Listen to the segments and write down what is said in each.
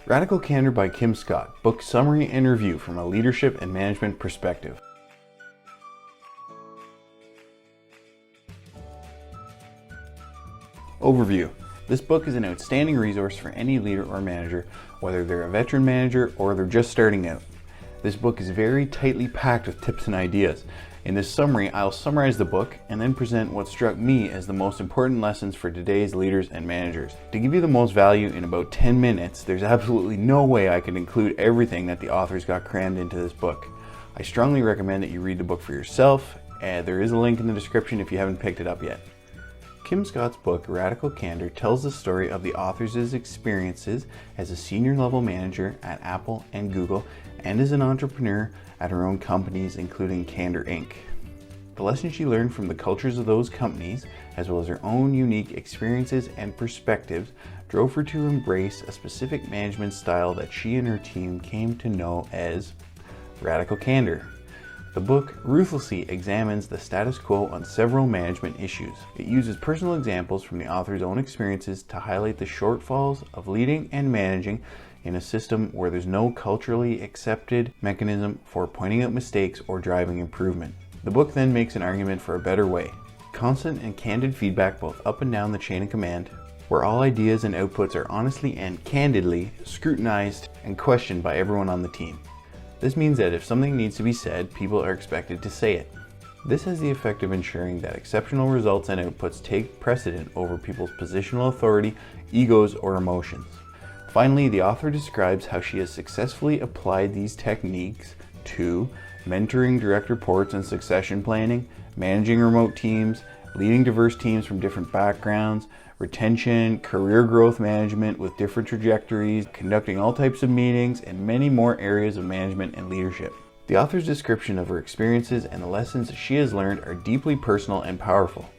Radical Candor by Kim Scott, book summary and review from a leadership and management perspective. Overview. This book is an outstanding resource for any leader or manager, whether they're a veteran manager or they're just starting out. This book is very tightly packed with tips and ideas. In this summary, I'll summarize the book and then present what struck me as the most important lessons for today's leaders and managers. To give you the most value in about 10 minutes, there's absolutely no way I could include everything that the authors got crammed into this book. I strongly recommend that you read the book for yourself, and there is a link in the description if you haven't picked it up yet. Kim Scott's book, Radical Candor, tells the story of the author's experiences as a senior level manager at Apple and Google and as an entrepreneur at her own companies, including Candor Inc. The lessons she learned from the cultures of those companies, as well as her own unique experiences and perspectives, drove her to embrace a specific management style that she and her team came to know as Radical Candor. The book ruthlessly examines the status quo on several management issues. It uses personal examples from the author's own experiences to highlight the shortfalls of leading and managing in a system where there's no culturally accepted mechanism for pointing out mistakes or driving improvement. The book then makes an argument for a better way. Constant and candid feedback both up and down the chain of command, where all ideas and outputs are honestly and candidly scrutinized and questioned by everyone on the team. This means that if something needs to be said, people are expected to say it. This has the effect of ensuring that exceptional results and outputs take precedent over people's positional authority, egos, or emotions. Finally, the author describes how she has successfully applied these techniques to mentoring direct reports and succession planning, managing remote teams, leading diverse teams from different backgrounds, retention, career growth management with different trajectories, conducting all types of meetings, and many more areas of management and leadership. The author's description of her experiences and the lessons she has learned are deeply personal and powerful.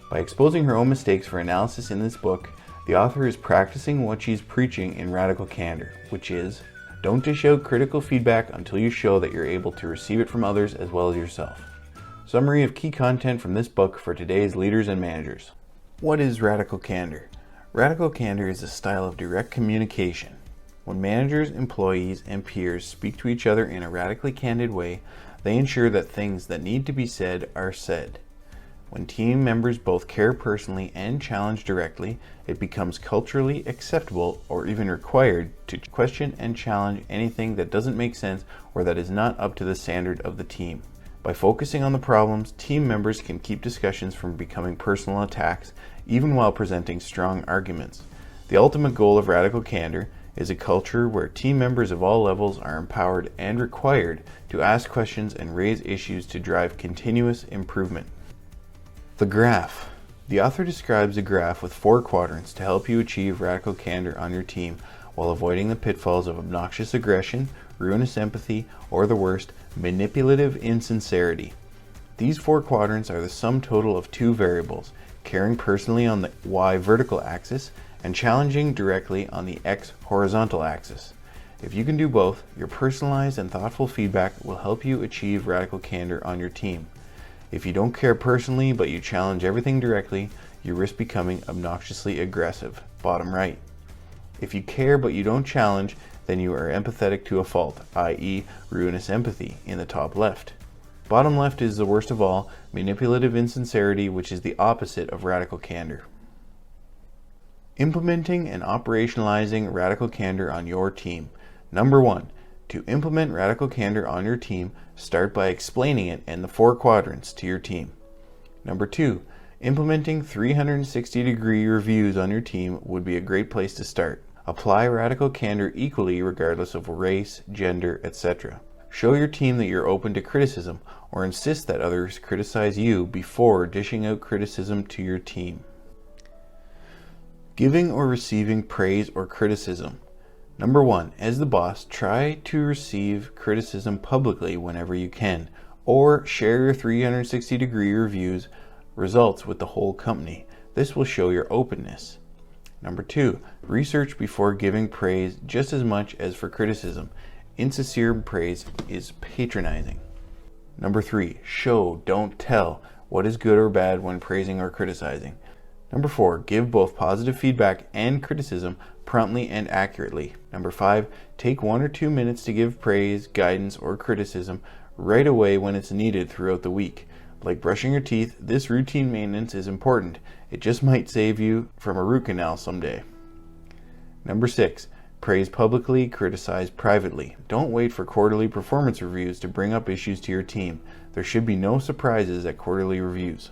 By exposing her own mistakes for analysis in this book, the author is practicing what she's preaching in Radical Candor, which is, don't dish out critical feedback until you show that you're able to receive it from others as well as yourself. Summary of key content from this book for today's leaders and managers. What is Radical Candor? Radical Candor is a style of direct communication. When managers, employees, and peers speak to each other in a radically candid way, they ensure that things that need to be said are said. When team members both care personally and challenge directly, it becomes culturally acceptable or even required to question and challenge anything that doesn't make sense or that is not up to the standard of the team. By focusing on the problems, team members can keep discussions from becoming personal attacks, even while presenting strong arguments. The ultimate goal of Radical Candor is a culture where team members of all levels are empowered and required to ask questions and raise issues to drive continuous improvement. The graph. The author describes a graph with 4 quadrants to help you achieve radical candor on your team while avoiding the pitfalls of obnoxious aggression, ruinous empathy, or the worst, manipulative insincerity. These 4 quadrants are the sum total of 2 variables, caring personally on the Y vertical axis and challenging directly on the X horizontal axis. If you can do both, your personalized and thoughtful feedback will help you achieve radical candor on your team. If you don't care personally but you challenge everything directly, you risk becoming obnoxiously aggressive, bottom right. If you care but you don't challenge, then you are empathetic to a fault, i.e. ruinous empathy, in the top left. Bottom left is the worst of all, manipulative insincerity, which is the opposite of radical candor. Implementing and operationalizing radical candor on your team. Number 1. To implement radical candor on your team, start by explaining it in the 4 quadrants to your team. Number 2. Implementing 360-degree reviews on your team would be a great place to start. Apply radical candor equally regardless of race, gender, etc. Show your team that you're open to criticism, or insist that others criticize you before dishing out criticism to your team. Giving or receiving praise or criticism. Number 1, as the boss, try to receive criticism publicly whenever you can, or share your 360-degree reviews results with the whole company. This will show your openness. Number 2, research before giving praise just as much as for criticism. Insincere praise is patronizing. Number 3, show, don't tell what is good or bad when praising or criticizing. Number 4, give both positive feedback and criticism promptly and accurately. Number 5, take 1 or 2 minutes to give praise, guidance, or criticism right away when it's needed throughout the week. Like brushing your teeth, this routine maintenance is important. It just might save you from a root canal someday. Number 6, praise publicly, criticize privately. Don't wait for quarterly performance reviews to bring up issues to your team. There should be no surprises at quarterly reviews.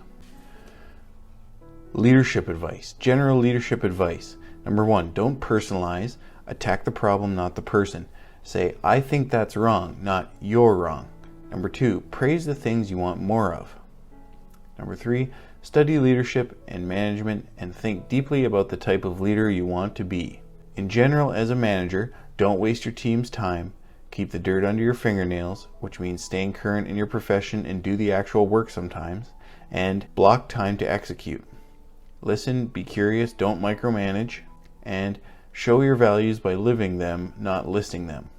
Leadership advice. General leadership advice. Number 1, don't personalize. Attack the problem, not the person. Say, I think that's wrong, not you're wrong. Number 2, praise the things you want more of. Number 3, study leadership and management and think deeply about the type of leader you want to be. In general, as a manager, don't waste your team's time. Keep the dirt under your fingernails, which means staying current in your profession and do the actual work sometimes. And block time to execute. Listen, be curious, don't micromanage, and show your values by living them, not listing them.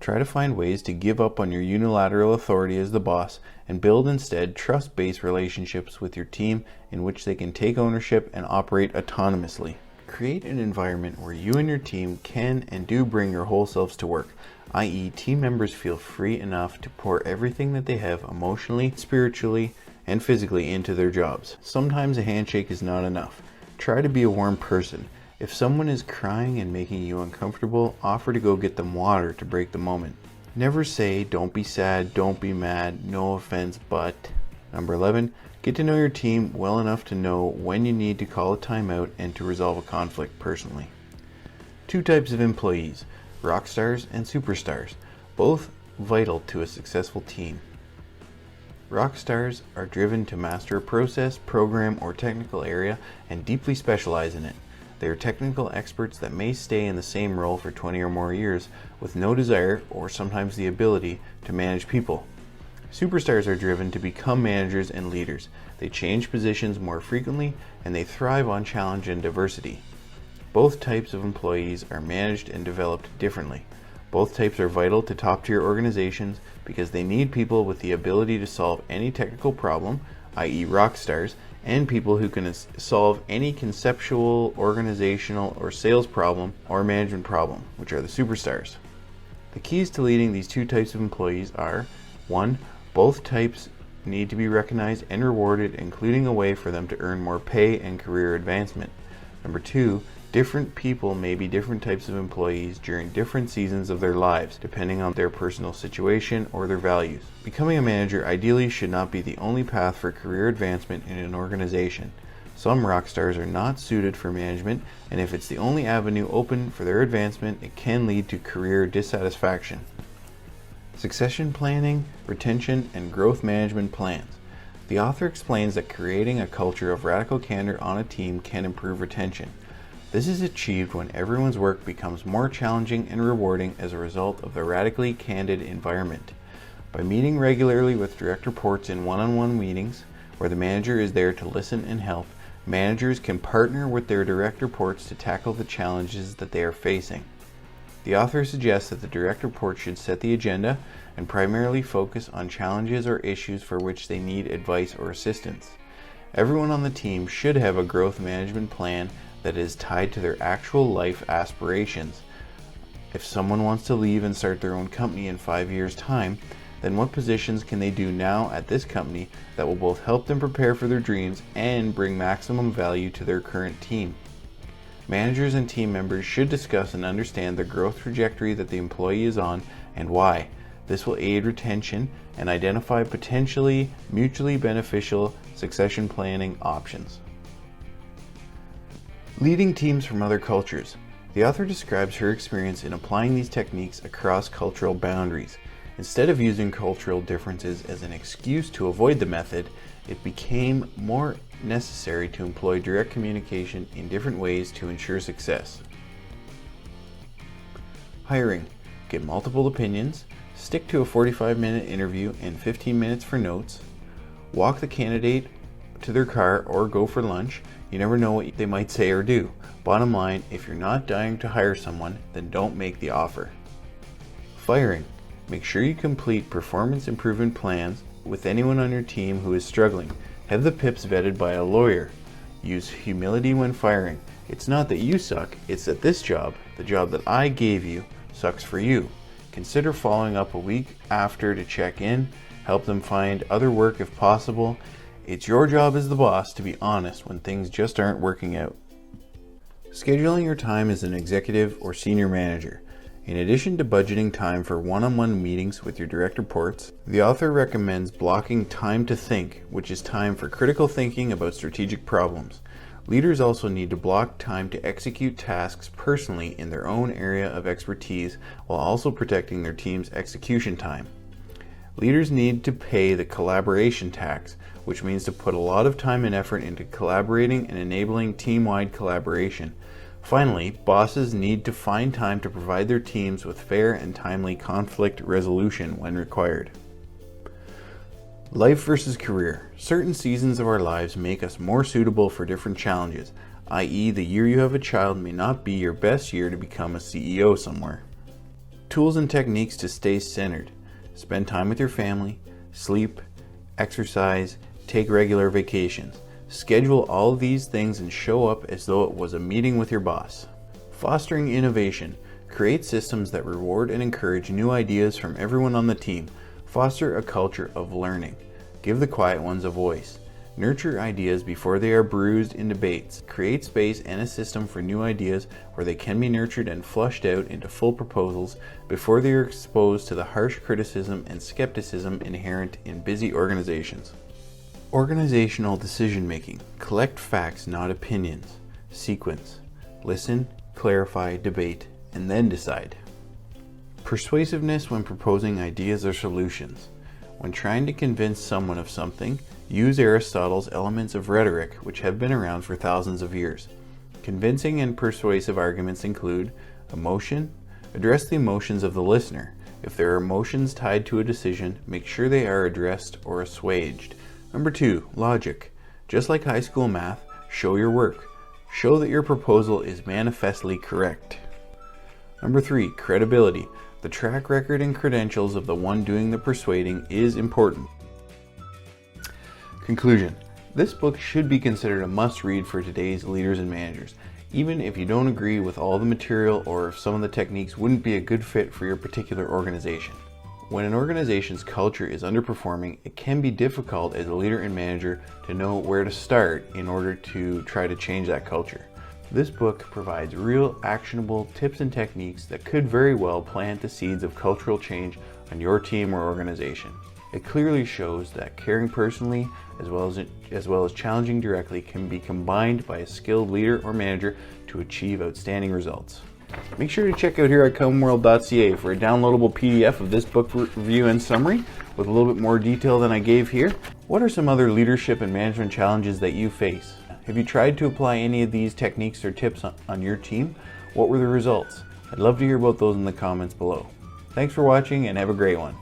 Try to find ways to give up on your unilateral authority as the boss and build instead trust-based relationships with your team in which they can take ownership and operate autonomously. Create an environment where you and your team can and do bring your whole selves to work, i.e. team members feel free enough to pour everything that they have emotionally, spiritually, and physically into their jobs. Sometimes a handshake is not enough. Try to be a warm person. If someone is crying and making you uncomfortable, offer to go get them water to break the moment. Never say, don't be sad, don't be mad, no offense, but. Number 11, get to know your team well enough to know when you need to call a timeout and to resolve a conflict personally. 2 types of employees, rock stars and superstars, both vital to a successful team. Rock stars are driven to master a process, program, or technical area and deeply specialize in it. They are technical experts that may stay in the same role for 20 or more years with no desire or sometimes the ability to manage people. Superstars are driven to become managers and leaders. They change positions more frequently and they thrive on challenge and diversity. Both types of employees are managed and developed differently. Both types are vital to top-tier organizations because they need people with the ability to solve any technical problem, i.e. rock stars, and people who can solve any conceptual, organizational, or sales problem or management problem, which are the superstars. The keys to leading these 2 types of employees are 1. Both types need to be recognized and rewarded, including a way for them to earn more pay and career advancement. Number 2. Different people may be different types of employees during different seasons of their lives, depending on their personal situation or their values. Becoming a manager ideally should not be the only path for career advancement in an organization. Some rock stars are not suited for management, and if it's the only avenue open for their advancement, it can lead to career dissatisfaction. Succession planning, retention, and growth management plans. The author explains that creating a culture of radical candor on a team can improve retention. This is achieved when everyone's work becomes more challenging and rewarding as a result of the radically candid environment. By meeting regularly with direct reports in one-on-one meetings, where the manager is there to listen and help, managers can partner with their direct reports to tackle the challenges that they are facing. The author suggests that the direct report should set the agenda and primarily focus on challenges or issues for which they need advice or assistance. Everyone on the team should have a growth management plan that is tied to their actual life aspirations. If someone wants to leave and start their own company in 5 years' time, then what positions can they do now at this company that will both help them prepare for their dreams and bring maximum value to their current team? Managers and team members should discuss and understand the growth trajectory that the employee is on and why. This will aid retention and identify potentially mutually beneficial succession planning options. Leading teams from other cultures. The author describes her experience in applying these techniques across cultural boundaries. Instead of using cultural differences as an excuse to avoid the method, it became more necessary to employ direct communication in different ways to ensure success. Hiring. Get multiple opinions. Stick to a 45-minute interview and 15 minutes for notes. Walk the candidate to their car or go for lunch. You never know what they might say or do. Bottom line, if you're not dying to hire someone, then don't make the offer. Firing. Make sure you complete performance improvement plans with anyone on your team who is struggling. Have the PIPs vetted by a lawyer. Use humility when firing. It's not that you suck, it's that this job, the job that I gave you, sucks for you. Consider following up a week after to check in, help them find other work if possible. It's your job as the boss to be honest when things just aren't working out. Scheduling your time as an executive or senior manager. In addition to budgeting time for one-on-one meetings with your direct reports, the author recommends blocking time to think, which is time for critical thinking about strategic problems. Leaders also need to block time to execute tasks personally in their own area of expertise while also protecting their team's execution time. Leaders need to pay the collaboration tax, which means to put a lot of time and effort into collaborating and enabling team-wide collaboration. Finally, bosses need to find time to provide their teams with fair and timely conflict resolution when required. Life versus career. Certain seasons of our lives make us more suitable for different challenges, i.e. the year you have a child may not be your best year to become a CEO somewhere. Tools and techniques to stay centered. Spend time with your family, sleep, exercise, take regular vacations. Schedule all these things and show up as though it was a meeting with your boss. Fostering innovation. Create systems that reward and encourage new ideas from everyone on the team. Foster a culture of learning. Give the quiet ones a voice. Nurture ideas before they are bruised in debates. Create space and a system for new ideas where they can be nurtured and flushed out into full proposals before they are exposed to the harsh criticism and skepticism inherent in busy organizations. Organizational decision making. Collect facts, not opinions. Sequence. Listen, clarify, debate, and then decide. Persuasiveness when proposing ideas or solutions. When trying to convince someone of something, use Aristotle's elements of rhetoric, which have been around for thousands of years. Convincing and persuasive arguments include emotion. Address the emotions of the listener. If there are emotions tied to a decision, make sure they are addressed or assuaged. Number 2, logic. Just like high school math, show your work. Show that your proposal is manifestly correct. Number 3, credibility. The track record and credentials of the one doing the persuading is important. Conclusion. This book should be considered a must-read for today's leaders and managers, even if you don't agree with all the material or if some of the techniques wouldn't be a good fit for your particular organization. When an organization's culture is underperforming, it can be difficult as a leader and manager to know where to start in order to try to change that culture. This book provides real actionable tips and techniques that could very well plant the seeds of cultural change on your team or organization. It clearly shows that caring personally as well as challenging directly can be combined by a skilled leader or manager to achieve outstanding results. Make sure to check out here at comeworld.ca for a downloadable PDF of this book review and summary with a little bit more detail than I gave here. What are some other leadership and management challenges that you face? Have you tried to apply any of these techniques or tips on your team? What were the results? I'd love to hear about those in the comments below. Thanks for watching and have a great one.